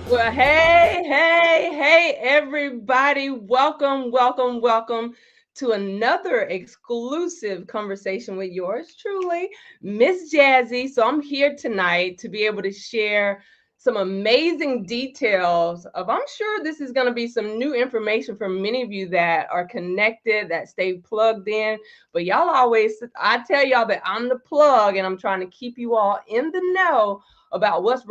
Well, hey, everybody. Welcome to another exclusive conversation with yours truly, Miss Jazzy. So I'm here tonight to be able to share some amazing details of, I'm sure this is going to be some new information for many of you that are connected, that stay plugged in. But I tell y'all that I'm the plug and I'm trying to keep you all in the know about what's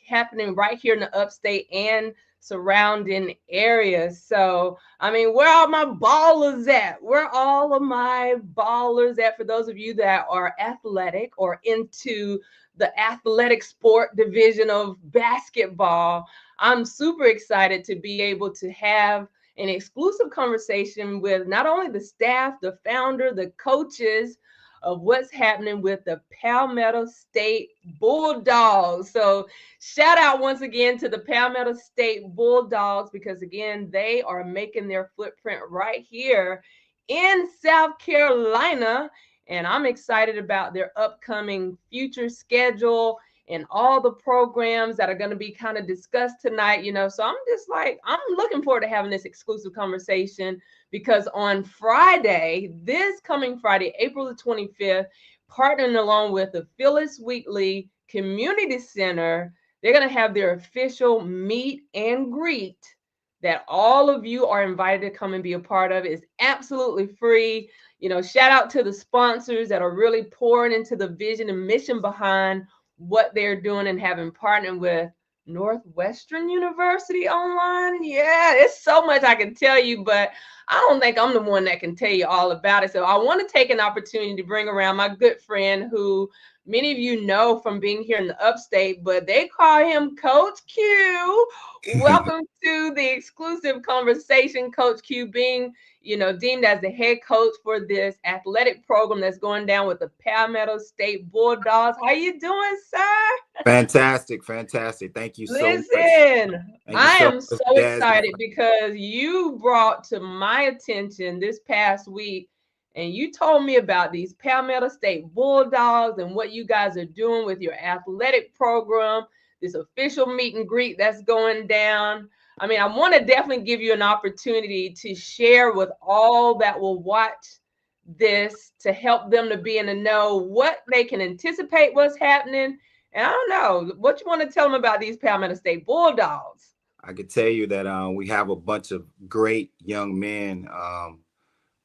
happening right here in the upstate and surrounding areas. So, I mean, where are my ballers at? Where all of my ballers at? For those of you that are athletic or into the athletic sport division of basketball, I'm super excited to be able to have an exclusive conversation with not only the staff, the founder, the coaches, of what's happening with the Palmetto State Bulldogs. So, shout out once again to the Palmetto State Bulldogs because, again, they are making their footprint right here in South Carolina. And I'm excited about their upcoming future schedule and all the programs that are going to be kind of discussed tonight. So I'm just like, I'm looking forward to having this exclusive conversation because on Friday, this coming Friday, April the 25th, partnering along with the Phyllis Wheatley Community Center, they're going to have their official meet and greet that all of you are invited to come and be a part of. It's absolutely free. Shout out to the sponsors that are really pouring into the vision and mission behind what they're doing and having partnered with Northwestern University online. Yeah, it's so much I can tell you, but I don't think I'm the one that can tell you all about it. So I want to take an opportunity to bring around my good friend who many of you know from being here in the upstate, but they call him Coach Q. Welcome to the exclusive conversation, Coach Q, being deemed as the head coach for this athletic program that's going down with the Palmetto State Bulldogs. How you doing, sir? Fantastic, fantastic. Thank you so much. Listen, Thank you I so am much, so Jazzy. excited because you brought to my attention this past week and you told me about these Palmetto State Bulldogs and what you guys are doing with your athletic program, this official meet and greet that's going down. I mean, I want to definitely give you an opportunity to share with all that will watch this to help them to be in the know what they can anticipate what's happening, and I don't know what you want to tell them about these Palmetto State Bulldogs. I could tell you that we have a bunch of great young men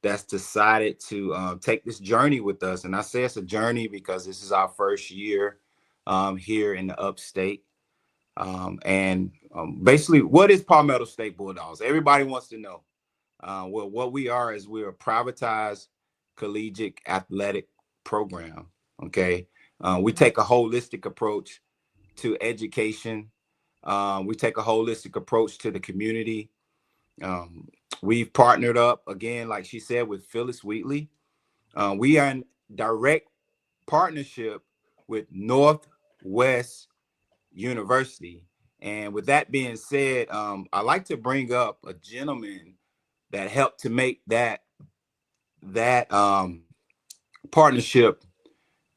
that's decided to take this journey with us. And I say it's a journey because this is our first year here in the upstate. And basically, what is Palmetto State Bulldogs? Everybody wants to know. Well, what we are is we're a privatized collegiate athletic program. Okay. We take a holistic approach to education. We take a holistic approach to the community. Um, we've partnered up again, like she said, with Phyllis Wheatley. We are in direct partnership with Northwest University. And with that being said, I like to bring up a gentleman that helped to make that partnership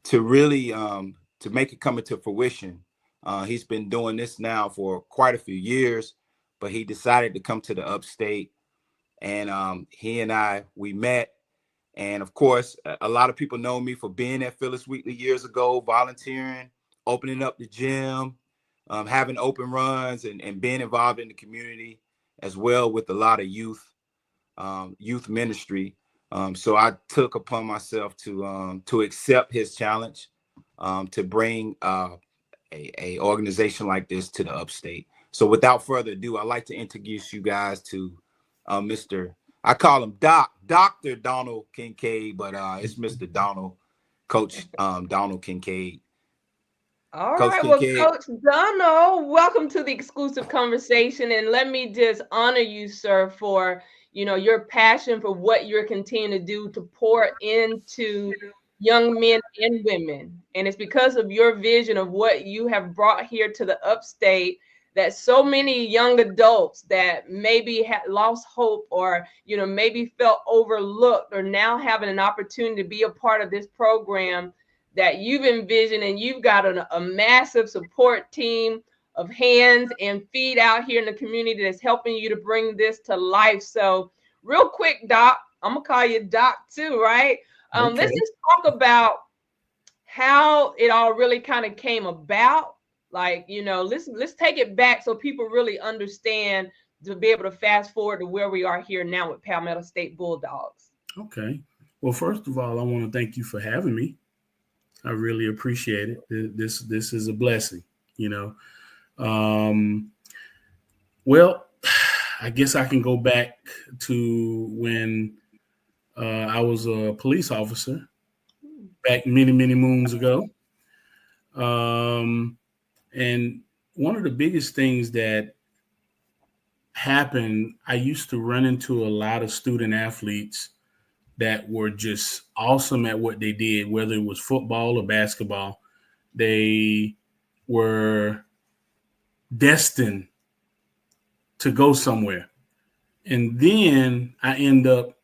to really to make it come into fruition. He's been doing this now for quite a few years, but he decided to come to the upstate, and he and we met. And of course, a lot of people know me for being at Phyllis Wheatley years ago, volunteering, opening up the gym, having open runs, and being involved in the community as well with a lot of youth ministry. So I took upon myself to accept his challenge to bring a organization like this to the upstate. So without further ado, I'd like to introduce you guys to Mr. I call him Dr. Donald Kincaid, but it's Mr. Donald, Coach Donald Kincaid. All Coach right, well, Kincaid. Coach Donald, welcome to the exclusive conversation, and let me just honor you, sir, for your passion for what you're continuing to do to pour into young men and women, and it's because of your vision of what you have brought here to the upstate that so many young adults that maybe had lost hope or maybe felt overlooked are now having an opportunity to be a part of this program that you've envisioned, and you've got a massive support team of hands and feet out here in the community that's helping you to bring this to life. So real quick, Doc, I'm gonna call you Doc too, right? Let's Okay. just talk about how it all really kind of came about. Like, let's take it back so people really understand, to be able to fast forward to where we are here now with Palmetto State Bulldogs. Okay. Well, first of all, I want to thank you for having me. I really appreciate it. This is a blessing, you know. Um, well, I guess I can go back to when I was a police officer back many, many moons ago. Um, and one of the biggest things that happened, I used to run into a lot of student athletes that were just awesome at what they did, whether it was football or basketball. They were destined to go somewhere. And then I end up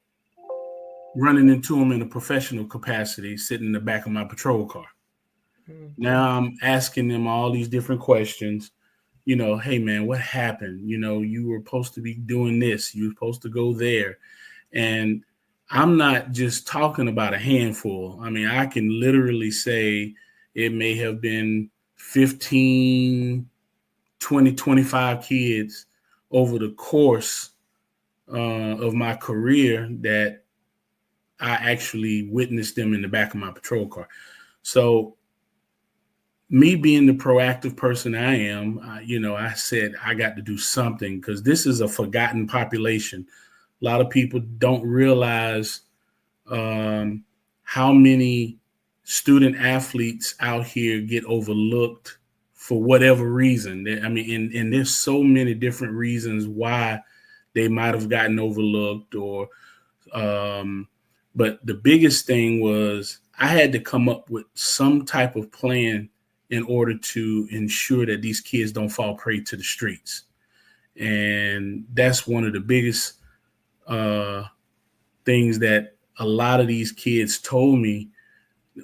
running into them in a professional capacity, sitting in the back of my patrol car. Now I'm asking them all these different questions. Hey man, what happened? You were supposed to be doing this. You were supposed to go there. And I'm not just talking about a handful. I mean, I can literally say it may have been 15, 20, 25 kids over the course of my career that I actually witnessed them in the back of my patrol car. So me being the proactive person I am, I said I got to do something because this is a forgotten population. A lot of people don't realize how many student athletes out here get overlooked for whatever reason. I mean, and there's so many different reasons why they might have gotten overlooked but the biggest thing was I had to come up with some type of plan in order to ensure that these kids don't fall prey to the streets. And that's one of the biggest things that a lot of these kids told me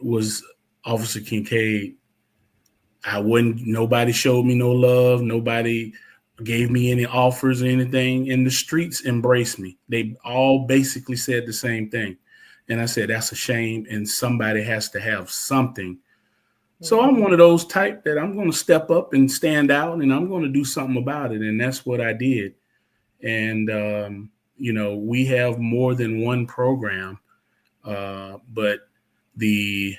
was, Officer Kincaid, nobody showed me no love. Nobody gave me any offers or anything. And the streets embraced me. They all basically said the same thing. And I said, that's a shame. And somebody has to have something. So I'm one of those type that I'm going to step up and stand out and I'm going to do something about it. And that's what I did. And, we have more than one program, but the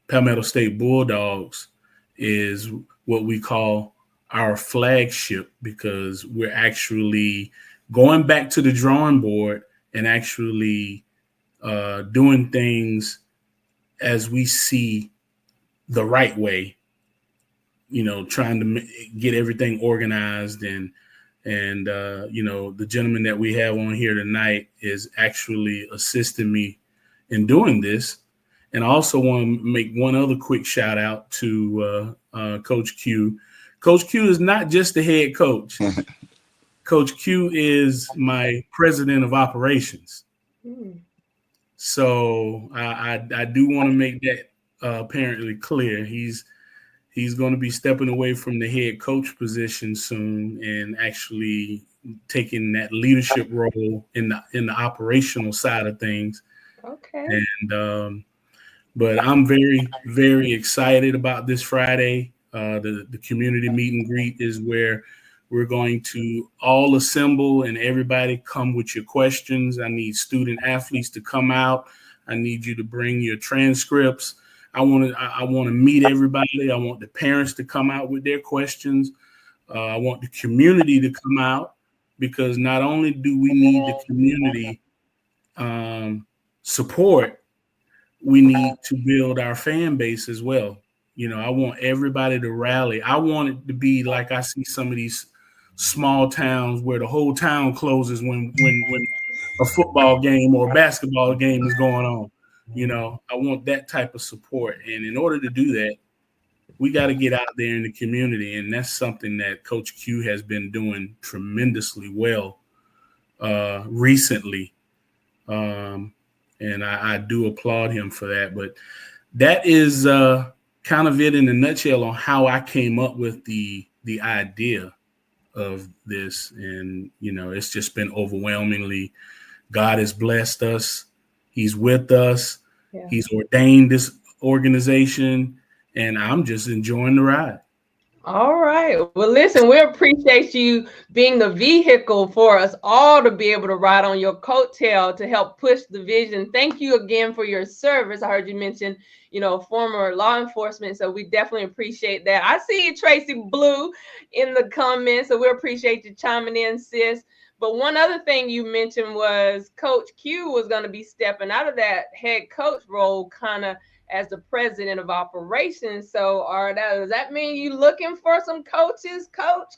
Palmetto State Bulldogs is what we call our flagship because we're actually going back to the drawing board and actually doing things as we see the right way, trying to get everything organized and the gentleman that we have on here tonight is actually assisting me in doing this. And I also want to make one other quick shout out to Coach Q. Coach Q is not just the head coach. Coach Q is my president of operations. So I do want to make that apparently clear. He's going to be stepping away from the head coach position soon and actually taking that leadership role in the operational side of things. Okay. And but I'm very, very excited about this Friday. The community meet and greet is where we're going to all assemble and everybody come with your questions. I need student athletes to come out. I need you to bring your transcripts. I want to meet everybody. I want the parents to come out with their questions. I want the community to come out because not only do we need the community support, we need to build our fan base as well. I want everybody to rally. I want it to be like I see some of these small towns where the whole town closes when a football game or a basketball game is going on. I want that type of support. And in order to do that, we got to get out there in the community. And that's something that Coach Q has been doing tremendously well recently. And I do applaud him for that. But that is kind of it in a nutshell on how I came up with the the idea of this. And, it's just been overwhelmingly, God has blessed us. He's with us. Yeah. He's ordained this organization, and I'm just enjoying the ride. All right. Well, listen, we appreciate you being the vehicle for us all to be able to ride on your coattail to help push the vision. Thank you again for your service. I heard you mention, former law enforcement. So we definitely appreciate that. I see you, Tracy Blue, in the comments. So we appreciate you chiming in, sis. But one other thing you mentioned was Coach Q was going to be stepping out of that head coach role kind of as the president of operations. So, does that mean you looking for some coaches, coach?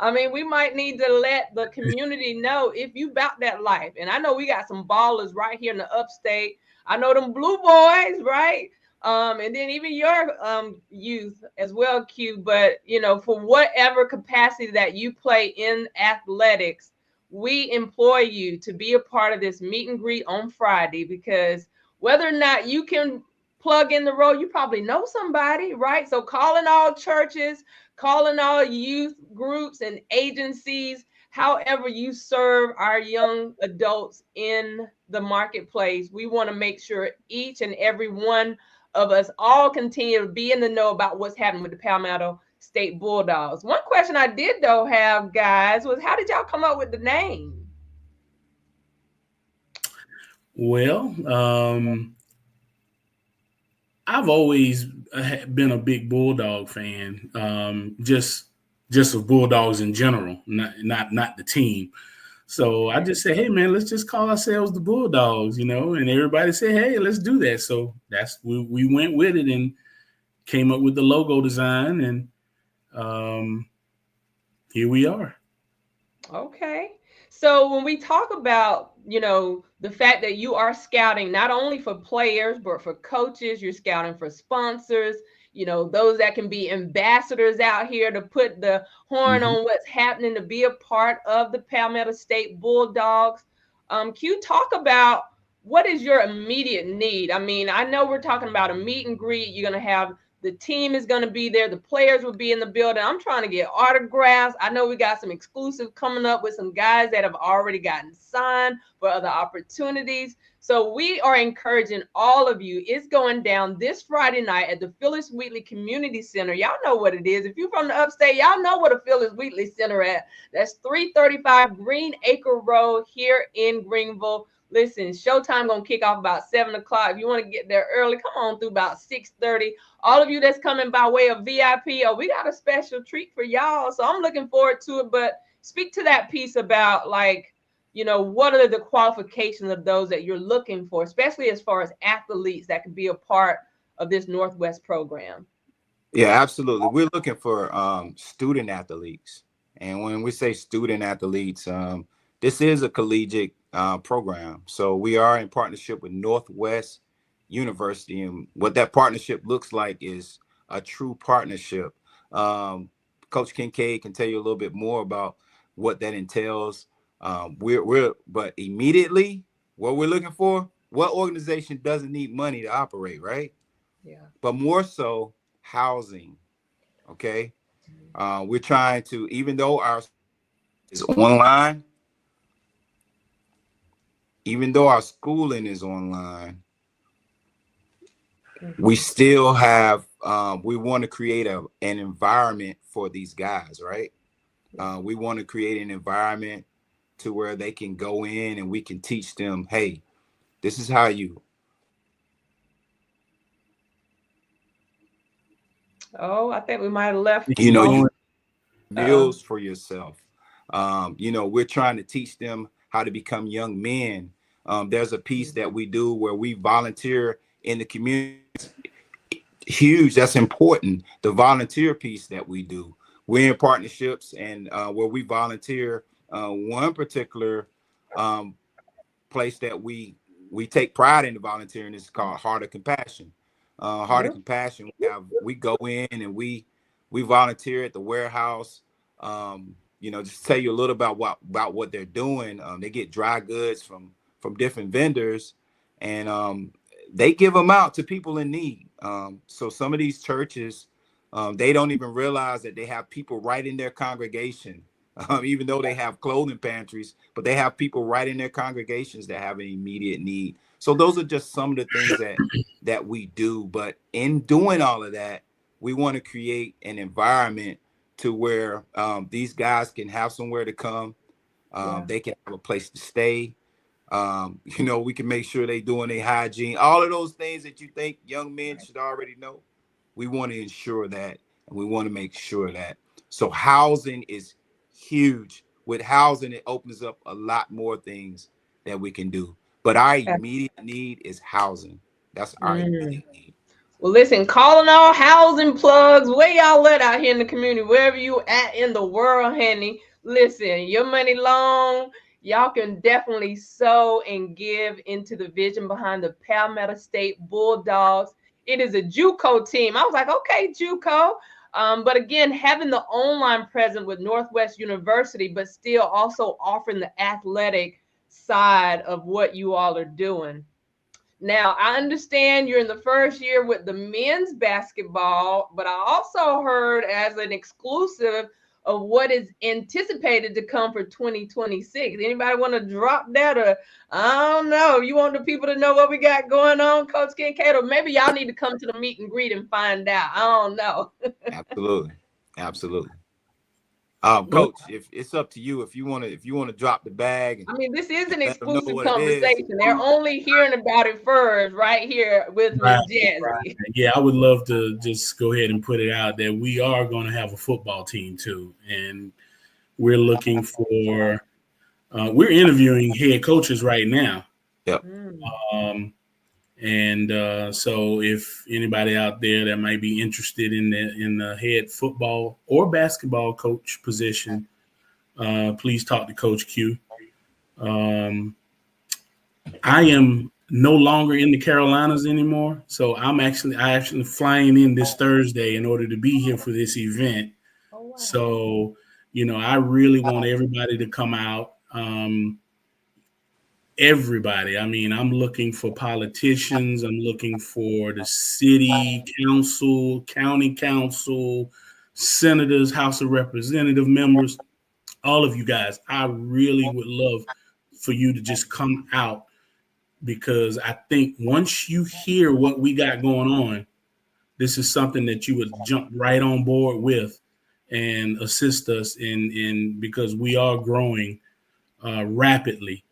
I mean, we might need to let the community know if you about that life. And I know we got some ballers right here in the upstate. I know them blue boys, right? And then even your youth as well, Q. But for whatever capacity that you play in athletics, we implore you to be a part of this meet and greet on Friday, because whether or not you can plug in the role, you probably know somebody, right? So calling all churches, calling all youth groups and agencies, however you serve our young adults in the marketplace, we want to make sure each and every one of us all continue to be in the know about what's happening with the Palmetto State Bulldogs. One question I did, though, have, guys, was how did y'all come up with the name? Well, I've always been a big Bulldog fan, just of Bulldogs in general, not the team. So I just said, hey, man, let's just call ourselves the Bulldogs, and everybody said, hey, let's do that. So we went with it and came up with the logo design, and here we are. Okay. So when we talk about, the fact that you are scouting not only for players, but for coaches, you're scouting for sponsors, those that can be ambassadors out here to put the horn on what's happening, to be a part of the Palmetto State Bulldogs. Q, talk about what is your immediate need? I mean, I know we're talking about a meet and greet. You're going to have the team is going to be there. The players will be in the building. I'm trying to get autographs. I know we got some exclusive coming up with some guys that have already gotten signed for other opportunities. So we are encouraging all of you. It's going down this Friday night at the Phyllis Wheatley Community Center. Y'all know what it is. If you're from the upstate, y'all know what a Phyllis Wheatley Center at. That's 335 Green Acre Road here in Greenville. Listen, showtime gonna kick off about 7 o'clock. If you want to get there early, come on through about 6:30. All of you that's coming by way of VIP, we got a special treat for y'all. So I'm looking forward to it. But speak to that piece about, what are the qualifications of those that you're looking for, especially as far as athletes that can be a part of this Northwest program? Yeah, absolutely. We're looking for student athletes. And when we say student athletes, this is a collegiate program. So we are in partnership with Northwest University. And what that partnership looks like is a true partnership. Coach Kincaid can tell you a little bit more about what that entails. But immediately, what we're looking for, what organization doesn't need money to operate, right? Yeah. But more so, housing. Okay. We're trying to, even though our is online, even though our schooling is online, we still have, we want to create an environment for these guys, right? We want to create an environment to where they can go in and we can teach them, hey, this is how you. Oh, I think we might have left. You bills for yourself. We're trying to teach them how to become young men. There's a piece that we do where we volunteer in the community. Huge. That's important. The volunteer piece that we do. We're in partnerships and where we volunteer. One particular place that we take pride in the volunteering is called Heart of Compassion. Heart of Compassion. We go in and we volunteer at the warehouse. Just tell you a little about what they're doing. They get dry goods from different vendors, and they give them out to people in need. So some of these churches, They don't even realize that they have people right in their congregation, even though they have clothing pantries, but they have people right in their congregations that have an immediate need. So those are just some of the things that we do. But in doing all of that, we want to create an environment to where these guys can have somewhere to come. They can have a place to stay. We can make sure they doing their hygiene, all of those things that you think young men should already know. We want to ensure that, and we want to make sure that. So housing is huge. With housing, it opens up a lot more things that we can do. But our immediate need is housing. That's our immediate need. Well, listen, calling all housing plugs, where y'all at out here in the community, wherever you at in the world, honey. Listen, your money long, y'all can definitely sow and give into the vision behind the Palmetto State Bulldogs. It is a JUCO team. I was like, okay, JUCO. But again, having the online presence with Northwest University, but still also offering the athletic side of what you all are doing. Now, I understand you're in the first year with the men's basketball, but I also heard as an exclusive of what is anticipated to come for 2026. Anybody want to drop that? Or I don't know. You want the people to know what we got going on, Coach Kincaid? Or maybe y'all need to come to the meet and greet and find out. I don't know. Absolutely. Absolutely. Coach, if it's up to you, if you want to drop the bag. I mean, this is an let them know exclusive what it is. conversation. They're only hearing about it first right here with Miss Jazzy. Right. Yeah, I would love to just go ahead and put it out that we are going to have a football team too, and we're looking for. We're interviewing head coaches right now. Yep. So if anybody out there that might be interested in the head football or basketball coach position, please talk to Coach Q. I am no longer in the Carolinas anymore, so I actually flying in this Thursday in order to be here for this event. Oh, wow. So, I really want everybody to come out. Everybody. I mean, I'm looking for politicians. I'm looking for the city council, county council, senators, House of Representative members, all of you guys. I really would love for you to just come out, because I think once you hear what we got going on, this is something that you would jump right on board with and assist us in because we are growing rapidly.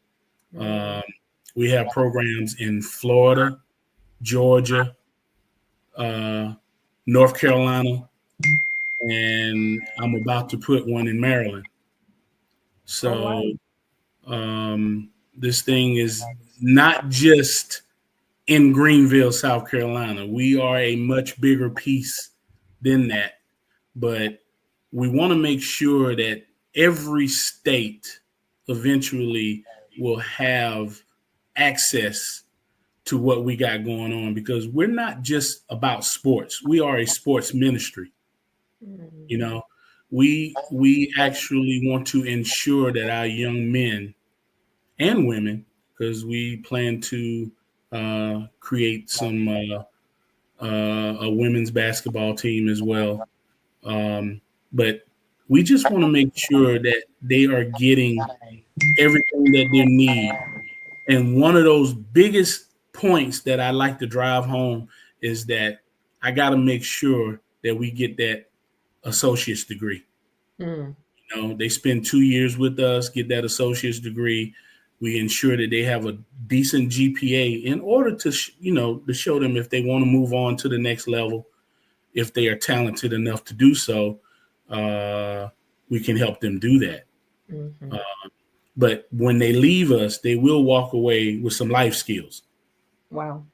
We have programs in Florida, Georgia, North Carolina, and I'm about to put one in Maryland. So this thing is not just in Greenville, South Carolina. We are a much bigger piece than that, but we want to make sure that every state eventually will have access to what we got going on, because we're not just about sports. We are a sports ministry. We actually want to ensure that our young men and women, because we plan to create some a women's basketball team as well. But we just want to make sure that they are getting everything that they need. And one of those biggest points that I like to drive home is that I got to make sure that we get that associate's degree. They spend 2 years with us, get that associate's degree. We ensure that they have a decent GPA in order to, to show them if they want to move on to the next level, if they are talented enough to do so, we can help them do that. But when they leave us, they will walk away with some life skills. Wow.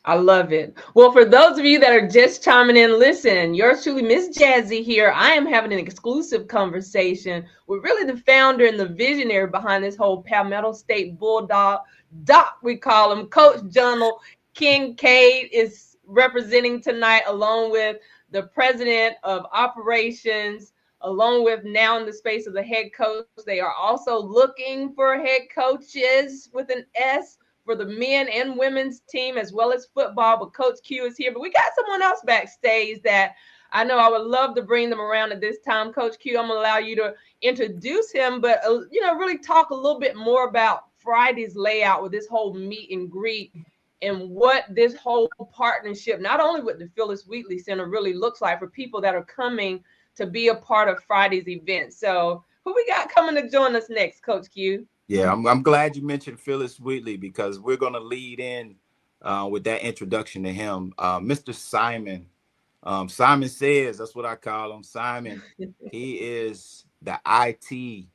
I love it. Well, for those of you that are just chiming in, listen, yours truly, Miss Jazzy here. I am having an exclusive conversation with really the founder and the visionary behind this whole Palmetto State Bulldog, Doc, we call him. Coach Jonal Kincaid is representing tonight, along with the president of operations, along with now in the space of the head coach. They are also looking for head coaches with an S for the men and women's team, as well as football. But Coach Q is here. But we got someone else backstage that I know I would love to bring them around at this time. Coach Q, I'm going to allow you to introduce him, but, really talk a little bit more about Friday's layout with this whole meet and greet and what this whole partnership, not only with the Phyllis Wheatley Center, really looks like for people that are coming to be a part of Friday's event. So who we got coming to join us next, Coach Q? Yeah, I'm glad you mentioned Phyllis Wheatley, because we're going to lead in with that introduction to him. Mr. Simon. Simon Says, that's what I call him. Simon, he is the IT.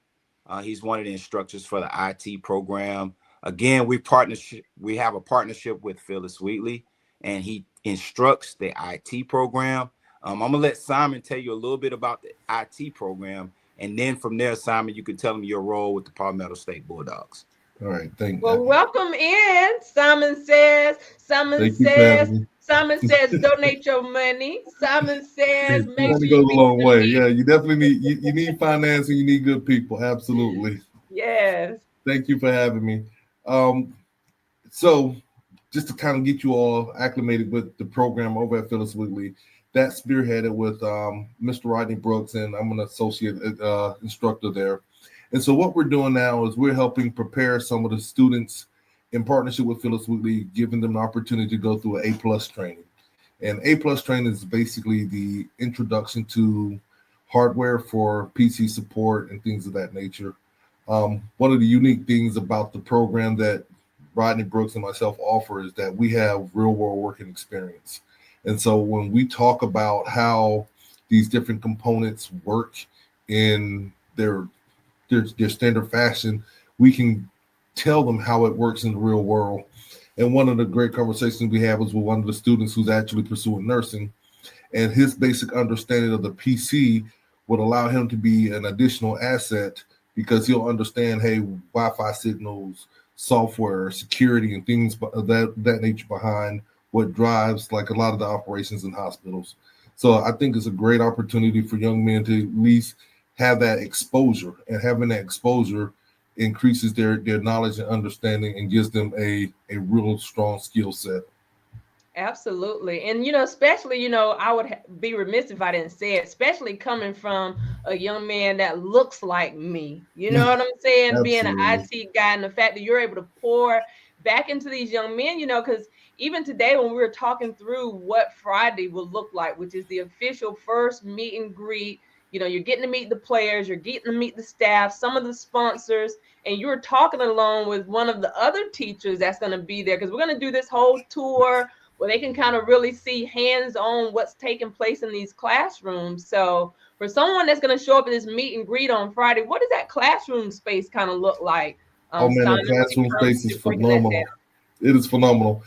He's one of the instructors for the IT program. Again, we have a partnership with Phyllis Wheatley, and he instructs the IT program. I'm going to let Simon tell you a little bit about the IT program. And then from there, Simon, you can tell him your role with the Palmetto State Bulldogs. All right, thank you. Well, welcome in. Simon Says, donate your money. Simon Says, make sure goes a long way. Yeah, you definitely need you need finance, and you need good people. Absolutely. Yes. Thank you for having me. So just to kind of get you all acclimated with the program over at Phyllis Wheatley, that's spearheaded with Mr. Rodney Brooks, and I'm an associate instructor there. And so what we're doing now is we're helping prepare some of the students in partnership with Phyllis Wheatley, giving them the opportunity to go through an A+ training. And A+ training is basically the introduction to hardware for PC support and things of that nature. One of the unique things about the program that Rodney Brooks and myself offer is that we have real world working experience. And so when we talk about how these different components work in their standard fashion, we can tell them how it works in the real world. And one of the great conversations we have was with one of the students who's actually pursuing nursing, and his basic understanding of the PC would allow him to be an additional asset, because he'll understand, hey, Wi-Fi signals, software, security, and things of that nature behind what drives like a lot of the operations in hospitals. So I think it's a great opportunity for young men to at least have that exposure, and having that exposure increases their knowledge and understanding and gives them a real strong skill set. Absolutely. And, especially, I would be remiss if I didn't say it, especially coming from a young man that looks like me. You know what I'm saying? Being an IT guy, and the fact that you're able to pour back into these young men, because even today when we were talking through what Friday will look like, which is the official first meet and greet, you're getting to meet the players, you're getting to meet the staff, some of the sponsors, and you're talking along with one of the other teachers that's going to be there, because we're going to do this whole tour where they can kind of really see hands-on what's taking place in these classrooms. So for someone that's going to show up at this meet and greet on Friday, what does that classroom space kind of look like? The classroom space is phenomenal. It is phenomenal.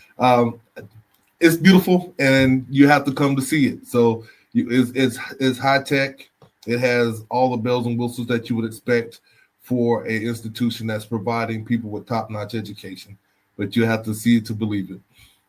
It's beautiful, and you have to come to see it. So it's high tech. It has all the bells and whistles that you would expect for an institution that's providing people with top-notch education. But you have to see it to believe it.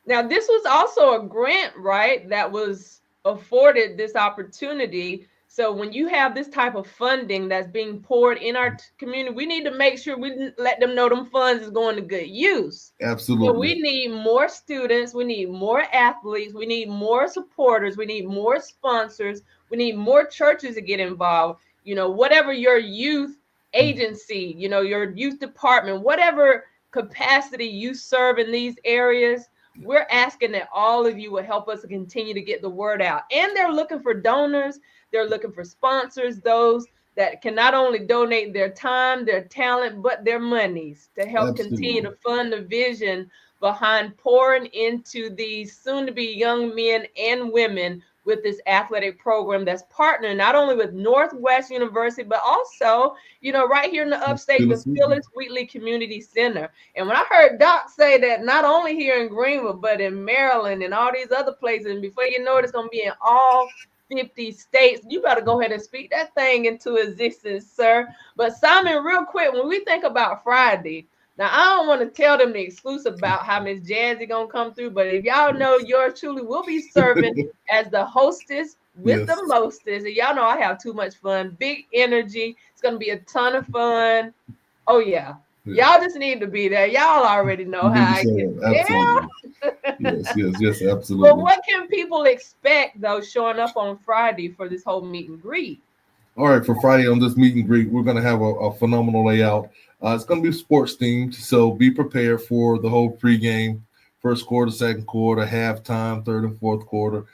Now, this was also a grant, right, that was afforded this opportunity. So when you have this type of funding that's being poured in our community, we need to make sure we let them know them funds is going to good use. Absolutely. So we need more students. We need more athletes. We need more supporters. We need more sponsors. We need more churches to get involved. Whatever your youth agency, your youth department, whatever capacity you serve in these areas, we're asking that all of you will help us to continue to get the word out. And they're looking for donors. They're looking for sponsors, those that can not only donate their time, their talent, but their monies to help continue to fund the vision behind pouring into these soon-to-be young men and women with this athletic program that's partnering not only with Northwest University, but also, right here in the upstate with Phyllis Wheatley Community Center. And when I heard Doc say that not only here in Greenville, but in Maryland and all these other places, and before you know it, it's going to be in all 50 states, you better go ahead and speak that thing into existence, sir. But Simon, real quick, when we think about Friday, now I don't want to tell them the exclusive about how Miss Jazzy gonna come through, but if y'all know, yours truly will be serving as the hostess with the mostest. And y'all know I have too much fun, big energy. It's gonna be a ton of fun. Oh yeah. Y'all just need to be there. Y'all already know You need how to I show get. up. Absolutely. Yes, But absolutely. what can people expect though showing up on Friday for this whole meet and greet? All right, for Friday on this meet and greet, we're going to have a phenomenal layout. It's going to be sports themed, so be prepared for the whole pregame, first quarter, second quarter, halftime, third and fourth quarter.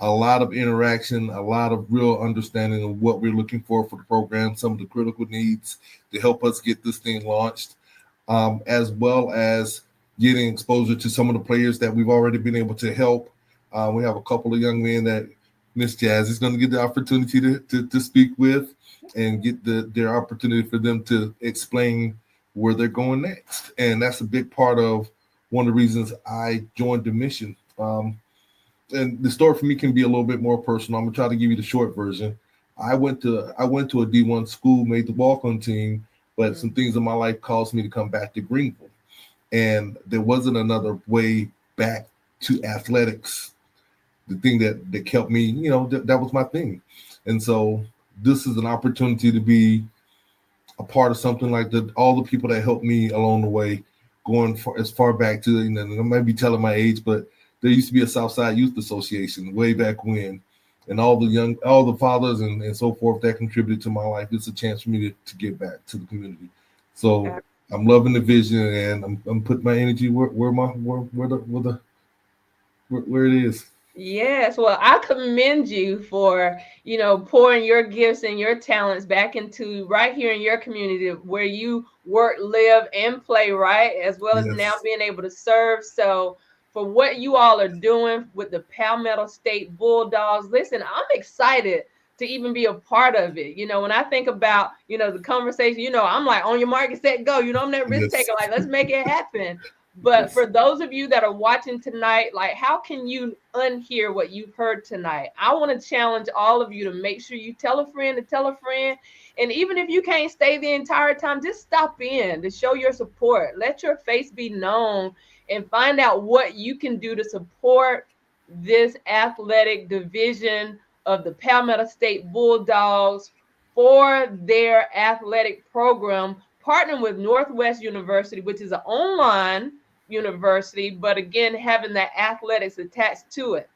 A lot of interaction, a lot of real understanding of what we're looking for the program, some of the critical needs to help us get this thing launched, as well as getting exposure to some of the players that we've already been able to help. We have a couple of young men that Miss Jazz is going to get the opportunity to speak with and get their opportunity for them to explain where they're going next. And that's a big part of one of the reasons I joined the mission. And the story for me can be a little bit more personal. I'm gonna try to give you the short version. I went to a D1 school, made the walk-on team, but some things in my life caused me to come back to Greenville. And there wasn't another way back to athletics. The thing that kept me, that was my thing. And so this is an opportunity to be a part of something like that. All the people that helped me along the way, going as far back to, I might be telling my age, but there used to be a Southside Youth Association way back when, and all the fathers and so forth that contributed to my life. It's a chance for me to give back to the community. So I'm loving the vision, and I'm putting my energy where it is. Yes, well, I commend you for, pouring your gifts and your talents back into right here in your community where you work, live, and play, right? As well as now Yes. being able to serve. So, for what you all are doing with the Palmetto State Bulldogs, listen, I'm excited to even be a part of it. When I think about, the conversation, I'm like, on your mark, set, go. I'm that risk Yes. taker, like, let's make it happen. But Yes. for those of you that are watching tonight, like, how can you unhear what you've heard tonight? I want to challenge all of you to make sure you tell a friend to tell a friend. And even if you can't stay the entire time, just stop in to show your support. Let your face be known and find out what you can do to support this athletic division of the Palmetto State Bulldogs for their athletic program, partnering with Northwest University, which is an online university, but again, having that athletics attached to it.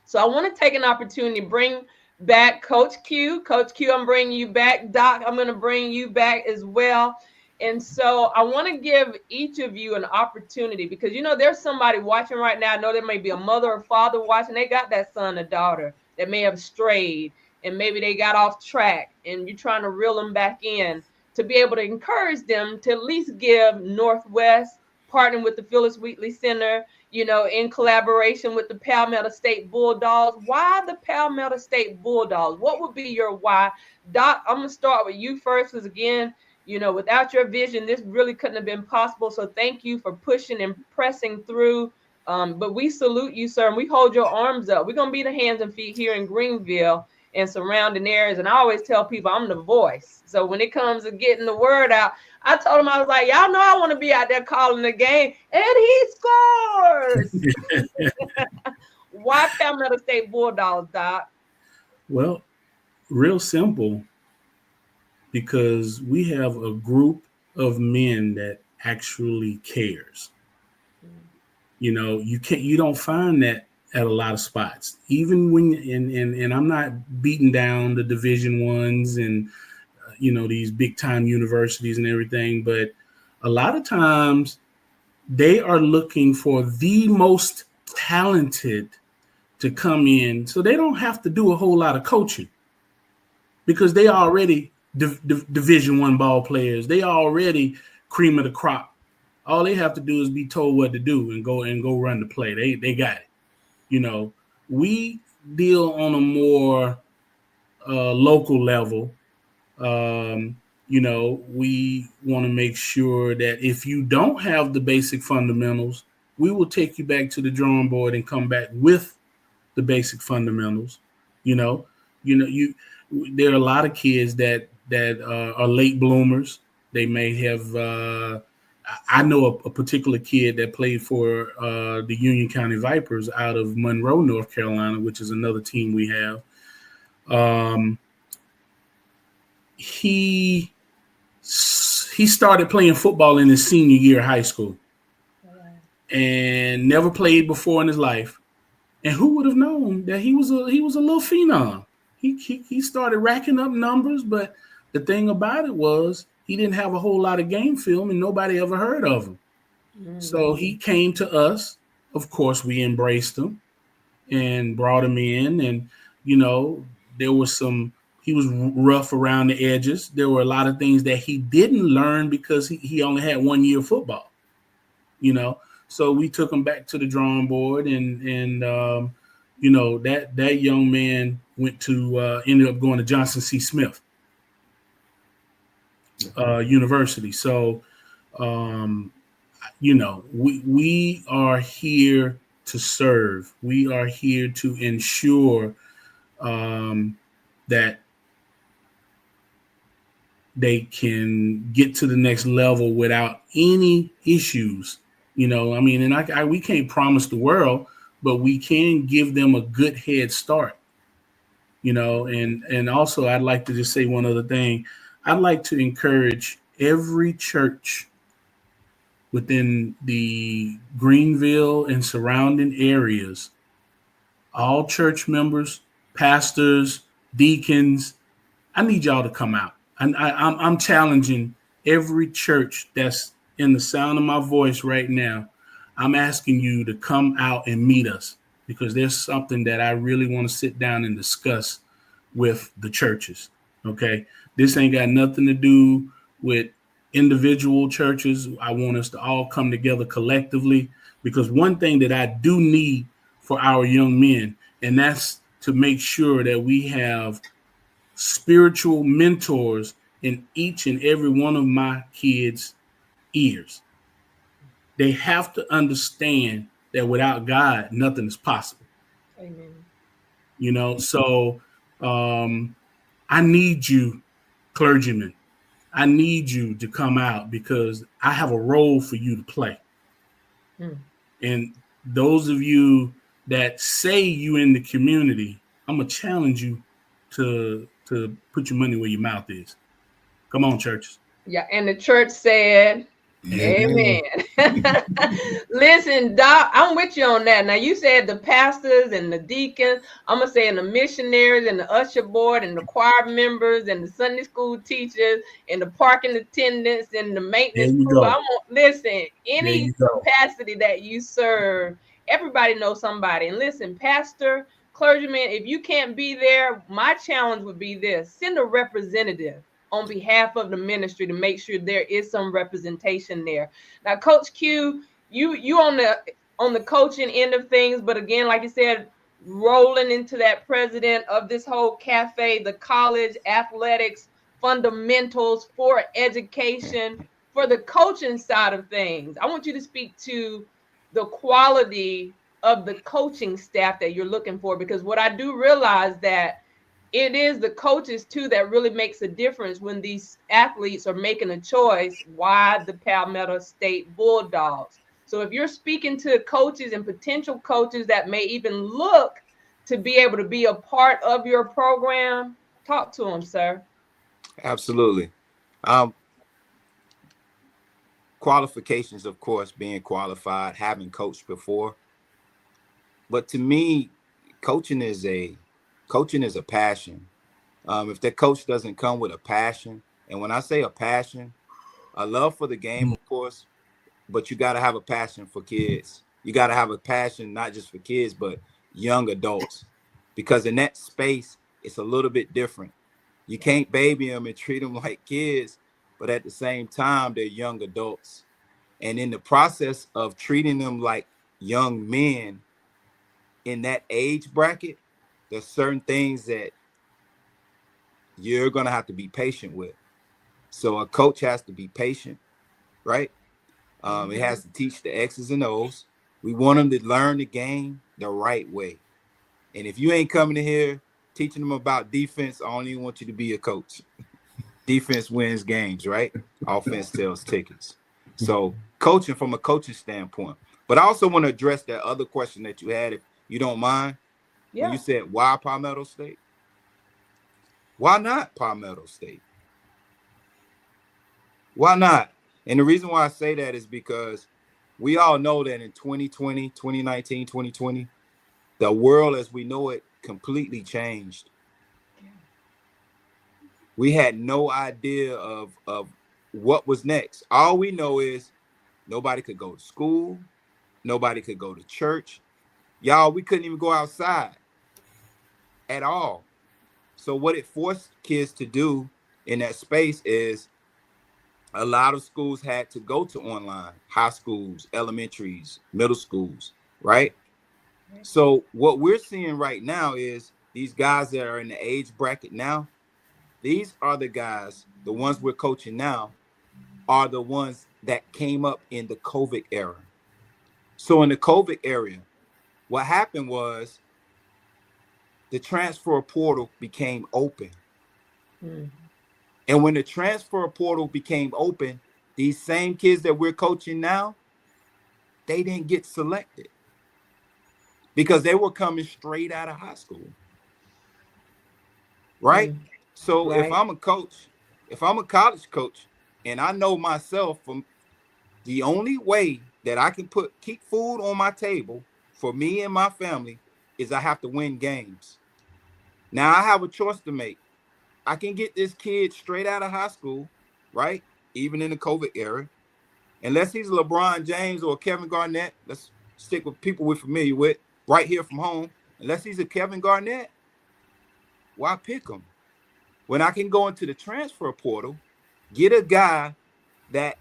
So I want to take an opportunity to bring back Coach Q. Coach Q, I'm bringing you back. Doc, I'm going to bring you back as well. And so I want to give each of you an opportunity because, there's somebody watching right now. I know there may be a mother or father watching. They got that son or daughter that may have strayed and maybe they got off track and you're trying to reel them back in to be able to encourage them to at least give Northwest, partnering with the Phyllis Wheatley Center, in collaboration with the Palmetto State Bulldogs. Why the Palmetto State Bulldogs? What would be your why? Doc, I'm going to start with you first because, again, without your vision, this really couldn't have been possible. So thank you for pushing and pressing through. But we salute you, sir, and we hold your arms up. We're going to be the hands and feet here in Greenville and surrounding areas. And I always tell people I'm the voice. So when it comes to getting the word out, I told him, I was like, y'all know I want to be out there calling the game. And he scores. Why Palmetto State Bulldogs, Doc? Well, real simple, because we have a group of men that actually cares. You don't find that at a lot of spots. Even when and I'm not beating down the Division Ones and these big time universities and everything, but a lot of times they are looking for the most talented to come in, so they don't have to do a whole lot of coaching because they already Division One ball players. They already cream of the crop. All they have to do is be told what to do and go run the play. They got it. We deal on a more local level. We want to make sure that if you don't have the basic fundamentals, we will take you back to the drawing board and come back with the basic fundamentals. There are a lot of kids that are late bloomers. They may have. I know a particular kid that played for the Union County Vipers out of Monroe, North Carolina, which is another team we have. He he started playing football in his senior year of high school and never played before in his life. And who would have known that he was a little phenom? He started racking up numbers, but the thing about it was he didn't have a whole lot of game film and nobody ever heard of him. So he came to us. Of course, we embraced him and brought him in. And, you know, there was he was rough around the edges. There were a lot of things that he didn't learn because he only had 1 year of football, you know. So we took him back to the drawing board and you know, that young man ended up going to Johnson C. Smith University. So, you know, we are here to serve. We are here to ensure that they can get to the next level without any issues. You know, I mean, and we can't promise the world, but we can give them a good head start. You know, and also I'd like to just say one other thing. I'd like to encourage every church within the Greenville and surrounding areas, all church members, pastors, deacons, I need y'all to come out. I'm challenging every church that's in the sound of my voice right now. I'm asking you to come out and meet us because there's something that I really want to sit down and discuss with the churches. Okay. This ain't got nothing to do with individual churches. I want us to all come together collectively because one thing that I do need for our young men, and that's to make sure that we have spiritual mentors in each and every one of my kids' ears. They have to understand that without God, nothing is possible. Amen. You know, so I need you, clergymen. I need you to come out because I have a role for you to play. And those of you that say you in the community, I'm going to challenge you to put your money where your mouth is. Come on, churches. Yeah, and the church said, Amen. Listen, Doc, I'm with you on that. Now, you said the pastors and the deacons. I'm going to say the missionaries and the usher board and the choir members and the Sunday school teachers and the parking attendants and the maintenance crew. Listen, any capacity that you serve, everybody knows somebody. And listen, pastor, clergyman, if you can't be there, my challenge would be this: send a representative on behalf of the ministry to make sure there is some representation there. Now, Coach Q, you on the coaching end of things, but again, like you said, rolling into that president of this whole cafe, the college athletics fundamentals for education, for the coaching side of things. I want you to speak to the quality of the coaching staff that you're looking for, because what I do realize that it is the coaches too that really makes a difference when these athletes are making a choice. Why the Palmetto State Bulldogs? So if you're speaking to coaches and potential coaches that may even look to be able to be a part of your program, talk to them, sir. Absolutely. Qualifications, of course, being qualified, having coached before. But to me, coaching is a passion. If the coach doesn't come with a passion, and when I say a passion, a love for the game, of course, but you got to have a passion for kids. You got to have a passion, not just for kids, but young adults, because in that space, it's a little bit different. You can't baby them and treat them like kids, but at the same time, they're young adults. And in the process of treating them like young men in that age bracket, there's certain things that you're going to have to be patient with. So a coach has to be patient, right? It has to teach the X's and O's. We want them to learn the game the right way. And if you ain't coming in here teaching them about defense, I don't even want you to be a coach. Defense wins games, right? Offense sells tickets. So coaching from a coaching standpoint. But I also want to address that other question that you had, if you don't mind. Yeah. When you said, why Palmetto State? Why not Palmetto State? Why not? And the reason why I say that is because we all know that in 2020, 2019, 2020, the world as we know it completely changed. We had no idea of what was next. All we know is nobody could go to school, nobody could go to church. Y'all, we couldn't even go outside at all. So what it forced kids to do in that space is a lot of schools had to go to online, high schools, elementaries, middle schools, right? So what we're seeing right now is these guys that are in the age bracket now, these are the guys, the ones we're coaching now, are the ones that came up in the COVID era. So in the COVID era, what happened was the transfer portal became open. Mm. And when the transfer portal became open, these same kids that we're coaching now, they didn't get selected because they were coming straight out of high school. Right? So right. If I'm a coach, if I'm a college coach, and I know myself from the only way that I can keep food on my table for me and my family is I have to win games. Now I have a choice to make. I can get this kid straight out of high school, right? Even in the COVID era, unless he's LeBron James or Kevin Garnett. Let's stick with people we're familiar with right here from home. Unless he's a Kevin Garnett, why pick him? When I can go into the transfer portal, get a guy that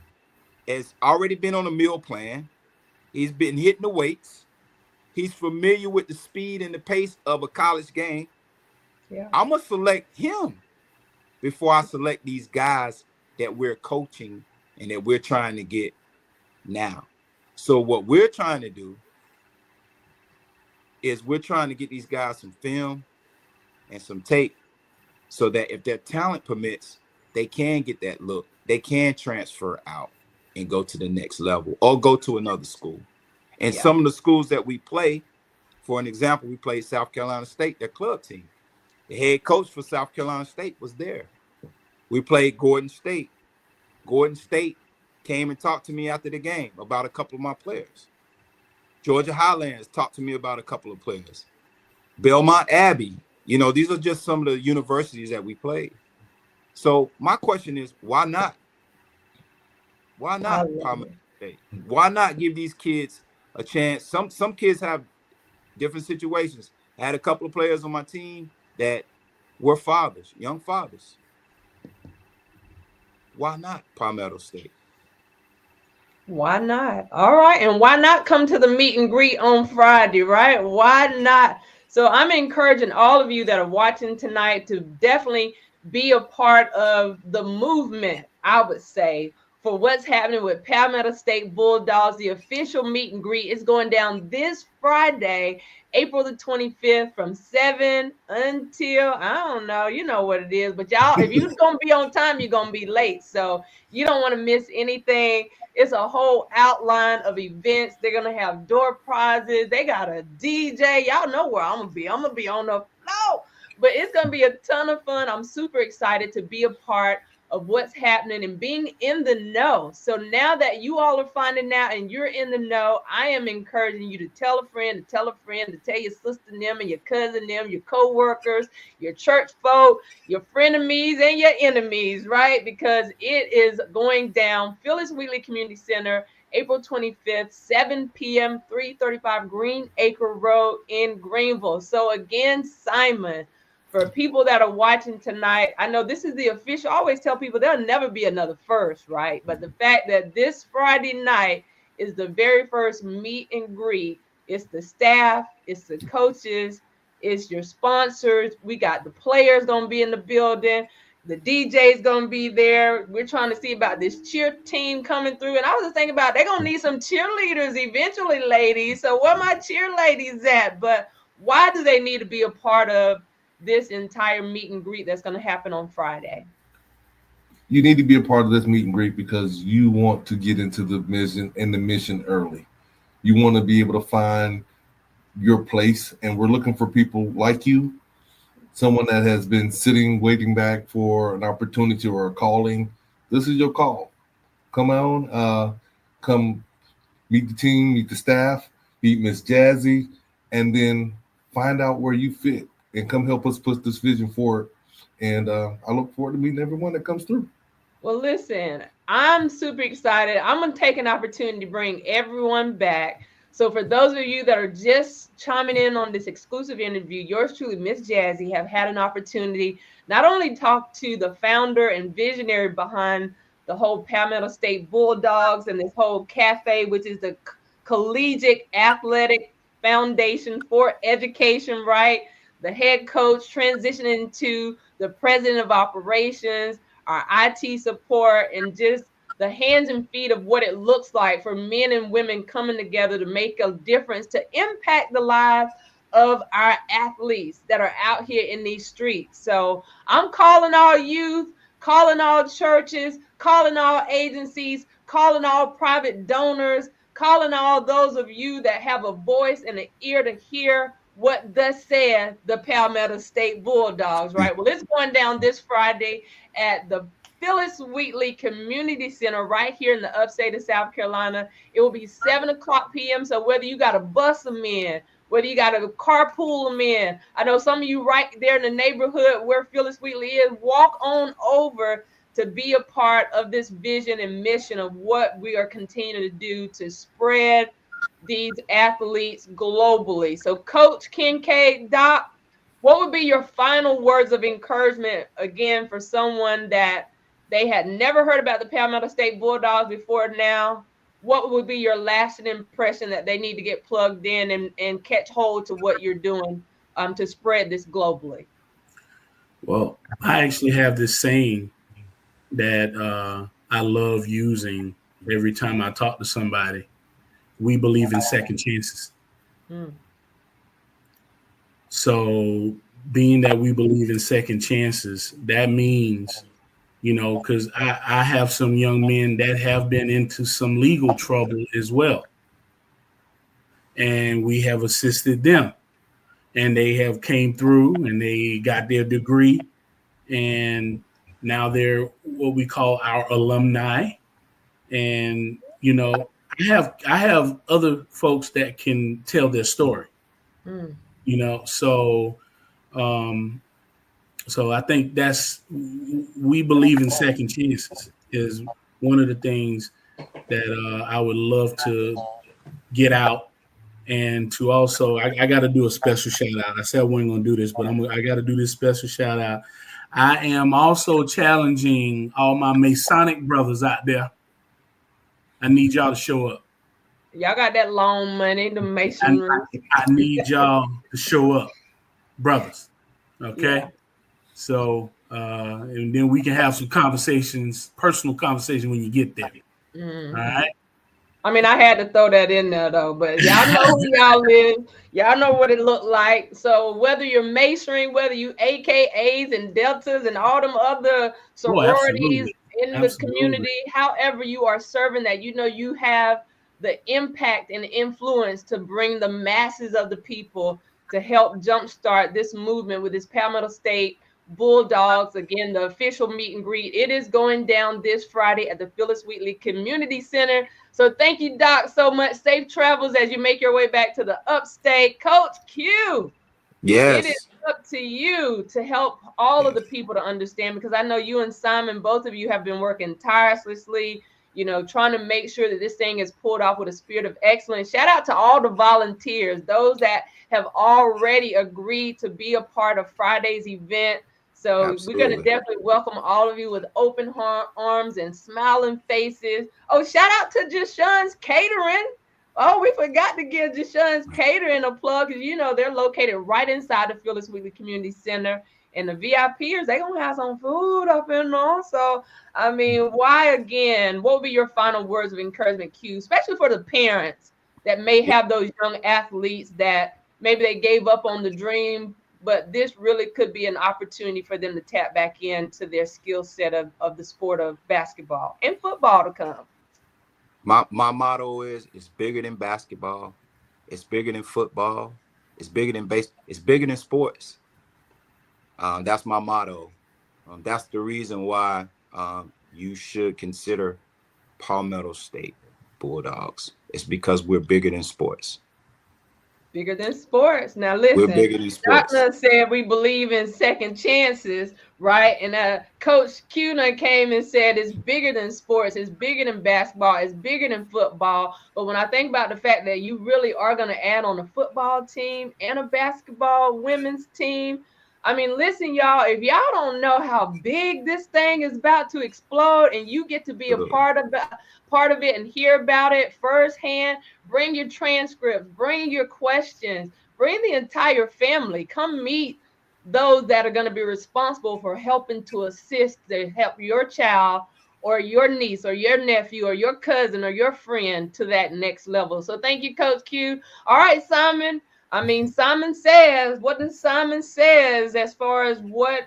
has already been on a meal plan. He's been hitting the weights. He's familiar with the speed and the pace of a college game. Yeah. I'm going to select him before I select these guys that we're coaching and that we're trying to get now. So what we're trying to do is we're trying to get these guys some film and some tape so that if their talent permits, they can get that look. They can transfer out and go to the next level or go to another school. And some of the schools that we play, for an example, we played South Carolina State, their club team. The head coach for South Carolina State was there. We played Gordon State. Gordon State came and talked to me after the game about a couple of my players. Georgia Highlands talked to me about a couple of players. Belmont Abbey. You know, these are just some of the universities that we played. So my question is, why not? Why not? Why not give these kids a chance? Some kids have different situations. I had a couple of players on my team that were fathers, young fathers. Why not Palmetto State? Why not? All right. And why not come to the meet and greet on Friday, right? Why not? So I'm encouraging all of you that are watching tonight to definitely be a part of the movement, I would say, for what's happening with Palmetto State Bulldogs. The official meet and greet is going down this Friday, April the 25th from 7 until, I don't know, you know what it is. But y'all, if you're going to be on time, you're going to be late. So you don't want to miss anything. It's a whole outline of events. They're going to have door prizes. They got a DJ. Y'all know where I'm going to be. I'm going to be on the floor. But it's going to be a ton of fun. I'm super excited to be a part of what's happening and being in the know. So now that you all are finding out and you're in the know, I am encouraging you to tell a friend, to tell a friend, to tell your sister them and your cousin them, your co-workers, your church folk, your frenemies and your enemies, right? Because it is going down Phyllis Wheatley Community Center, April 25th, 7 p.m., 335 Green Acre Road in Greenville. So again, Simon, for people that are watching tonight, I know this is the official. I always tell people there'll never be another first, right? But the fact that this Friday night is the very first meet and greet, it's the staff, it's the coaches, it's your sponsors. We got the players going to be in the building. The DJ's going to be there. We're trying to see about this cheer team coming through. And I was just thinking about they're going to need some cheerleaders eventually, ladies. So where my cheer ladies at? But why do they need to be a part of this entire meet and greet that's going to happen on Friday? You need to be a part of this meet and greet because you want to get into the mission early. You want to be able to find your place, and we're looking for people like you, someone that has been sitting, waiting back for an opportunity or a calling. This is your call. come on, come meet the team, meet the staff, meet Miss Jazzy, and then find out where you fit and come help us push this vision forward. And I look forward to meeting everyone that comes through. Well, listen, I'm super excited. I'm going to take an opportunity to bring everyone back. So for those of you that are just chiming in on this exclusive interview, yours truly, Miss Jazzy, have had an opportunity not only talk to the founder and visionary behind the whole Palmetto State Bulldogs and this whole cafe, which is the Collegiate Athletic Foundation for Education, right? The head coach transitioning to the president of operations, our IT support, and just the hands and feet of what it looks like for men and women coming together to make a difference, to impact the lives of our athletes that are out here in these streets. So I'm calling all youth, calling all churches, calling all agencies, calling all private donors, calling all those of you that have a voice and an ear to hear what thus said the Palmetto State Bulldogs, right? Well, it's going down this Friday at the Phyllis Wheatley Community Center right here in the upstate of South Carolina. It will be 7:00 p.m. So whether you got to bus them in, whether you got to carpool them in, I know some of you right there in the neighborhood where Phyllis Wheatley is, walk on over to be a part of this vision and mission of what we are continuing to do to spread these athletes globally. So Coach Kincaid, Doc, what would be your final words of encouragement again for someone that they had never heard about the Palmetto State Bulldogs before now? What would be your lasting impression that they need to get plugged in and catch hold to what you're doing to spread this globally? Well, I actually have this saying that I love using every time I talk to somebody. We believe in second chances. Mm. So being that we believe in second chances, that means, because I have some young men that have been into some legal trouble as well. And we have assisted them. And they have came through and they got their degree. And now they're what we call our alumni. And, I have other folks that can tell their story. Mm. So I think we believe in second chances is one of the things that I would love to get out, and to also I got to do a special shout out. I said I wasn't going to do this, but I got to do this special shout out. I am also challenging all my Masonic brothers out there. I need y'all to show up. Y'all got that loan money, the masonry. I need y'all to show up, brothers. Okay. Yeah. So, and then we can have some conversations, personal conversation when you get there. Mm-hmm. All right. I mean, I had to throw that in there though, but y'all know who y'all live. Y'all know what it looked like. So whether you're masonry, whether you AKAs and deltas and all them other sororities in the community, however you are serving that, you have the impact and influence to bring the masses of the people to help jumpstart this movement with this Palmetto State Bulldogs. Again, the official meet and greet. It is going down this Friday at the Phyllis Wheatley Community Center. So thank you, Doc, so much. Safe travels as you make your way back to the upstate. Coach Q. Yes. It is up to you to help all of the people to understand, because I know you and Simon, both of you have been working tirelessly, trying to make sure that this thing is pulled off with a spirit of excellence. Shout out to all the volunteers, those that have already agreed to be a part of Friday's event. So Absolutely. We're going to definitely welcome all of you with open arms and smiling faces. Oh, shout out to Jashun's Catering. Oh, we forgot to give Jashun's Catering a plug, because they're located right inside the Phyllis Wheatley Community Center. And the VIPers, they're going to have some food up in there. So, I mean, why again? What would be your final words of encouragement, Q, especially for the parents that may have those young athletes that maybe they gave up on the dream, but this really could be an opportunity for them to tap back into their skill set of the sport of basketball and football to come? My motto is, it's bigger than basketball. It's bigger than football. It's bigger than it's bigger than sports. That's my motto. That's the reason why you should consider Palmetto State Bulldogs. It's because we're bigger than sports. Bigger than sports. Now We're listen, bigger than sports. Dr. said we believe in second chances, right? And Coach Cuna came and said it's bigger than sports, it's bigger than basketball, it's bigger than football. But when I think about the fact that you really are going to add on a football team and a basketball women's team, I mean, listen, y'all, if y'all don't know how big this thing is about to explode and you get to be a part of it and hear about it firsthand, bring your transcripts, bring your questions, bring the entire family. Come meet those that are going to be responsible for helping to assist to help your child or your niece or your nephew or your cousin or your friend to that next level. So thank you, Coach Q. All right, Simon. Simon says, what does Simon says as far as what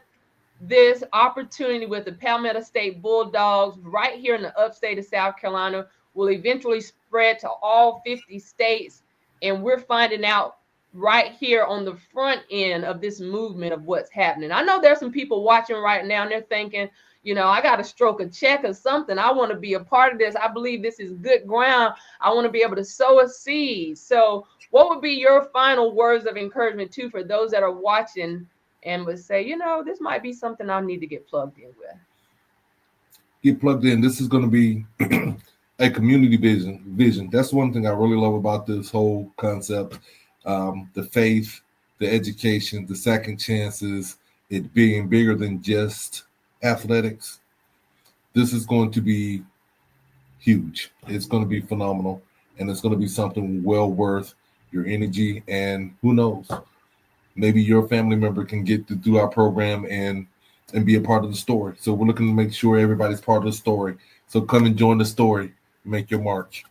this opportunity with the Palmetto State Bulldogs right here in the upstate of South Carolina will eventually spread to all 50 states. And we're finding out right here on the front end of this movement of what's happening. I know there's some people watching right now and they're thinking, I got to stroke a check or something. I want to be a part of this. I believe this is good ground. I want to be able to sow a seed. So what would be your final words of encouragement too for those that are watching and would say, this might be something I need to get plugged in with? Get plugged in. This is going to be a community vision. That's one thing I really love about this whole concept. The faith, the education, the second chances, it being bigger than just athletics. This is going to be huge. It's going to be phenomenal. And it's going to be something well worth your energy. And who knows, maybe your family member can get to do our program and be a part of the story. So we're looking to make sure everybody's part of the story. So come and join the story, make your march.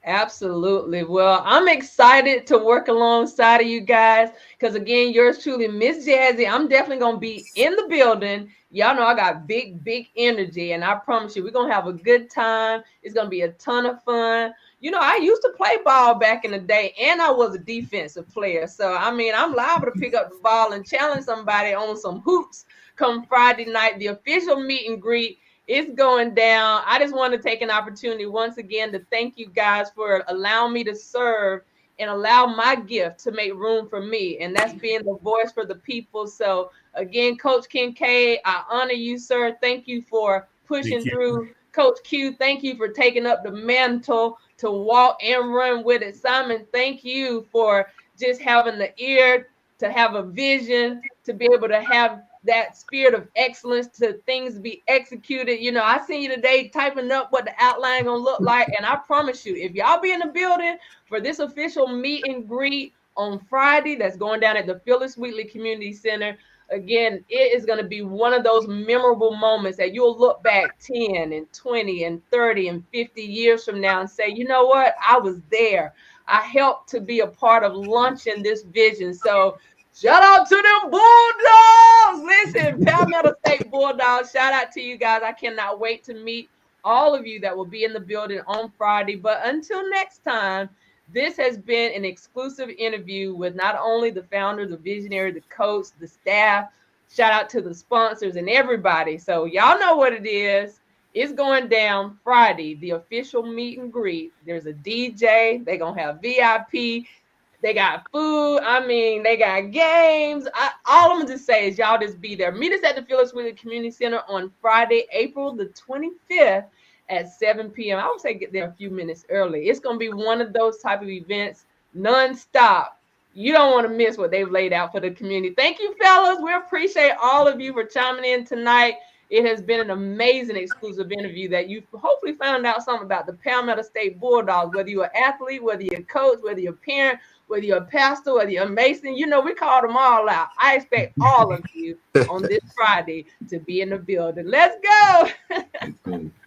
Absolutely. Well, I'm excited to work alongside of you guys because, again, yours truly, Miss Jazzy. I'm definitely going to be in the building. Y'all know I got big energy, and I promise you, we're going to have a good time. It's going to be a ton of fun. I used to play ball back in the day, and I was a defensive player. So, I'm liable to pick up the ball and challenge somebody on some hoops come Friday night, the official meet and greet. It's going down. I just want to take an opportunity once again to thank you guys for allowing me to serve and allow my gift to make room for me. And that's being the voice for the people. So again, Coach Kincaid, I honor you, sir. Thank you for pushing through. Coach Q, thank you for taking up the mantle to walk and run with it. Simon, thank you for just having the ear to have a vision, to be able to have that spirit of excellence to things be executed. I seen you today typing up what the outline gonna look like. And I promise you, if y'all be in the building for this official meet and greet on Friday, that's going down at the Phyllis Wheatley Community Center, again, it is going to be one of those memorable moments that you'll look back 10 and 20 and 30 and 50 years from now and say, you know what? I was there. I helped to be a part of launching this vision. So shout out to them Bulldogs. Listen, Palmetto State Bulldogs, shout out to you guys. I cannot wait to meet all of you that will be in the building on Friday. But until next time, this has been an exclusive interview with not only the founder, the visionary, the coach, the staff. Shout out to the sponsors and everybody. So y'all know what it is. It's going down Friday, the official meet and greet. There's a DJ. They're going to have VIP. They got food. They got games. All I'm going to just say is y'all just be there. Meet us at the Phyllis Wheatley Community Center on Friday, April the 25th at 7 p.m. I would say get there a few minutes early. It's going to be one of those type of events, nonstop. You don't want to miss what they've laid out for the community. Thank you, fellas. We appreciate all of you for chiming in tonight. It has been an amazing exclusive interview that you've hopefully found out something about the Palmetto State Bulldogs, whether you're an athlete, whether you're a coach, whether you're a parent, whether you're a pastor, whether you're a mason. We call them all out. I expect all of you on this Friday to be in the building. Let's go.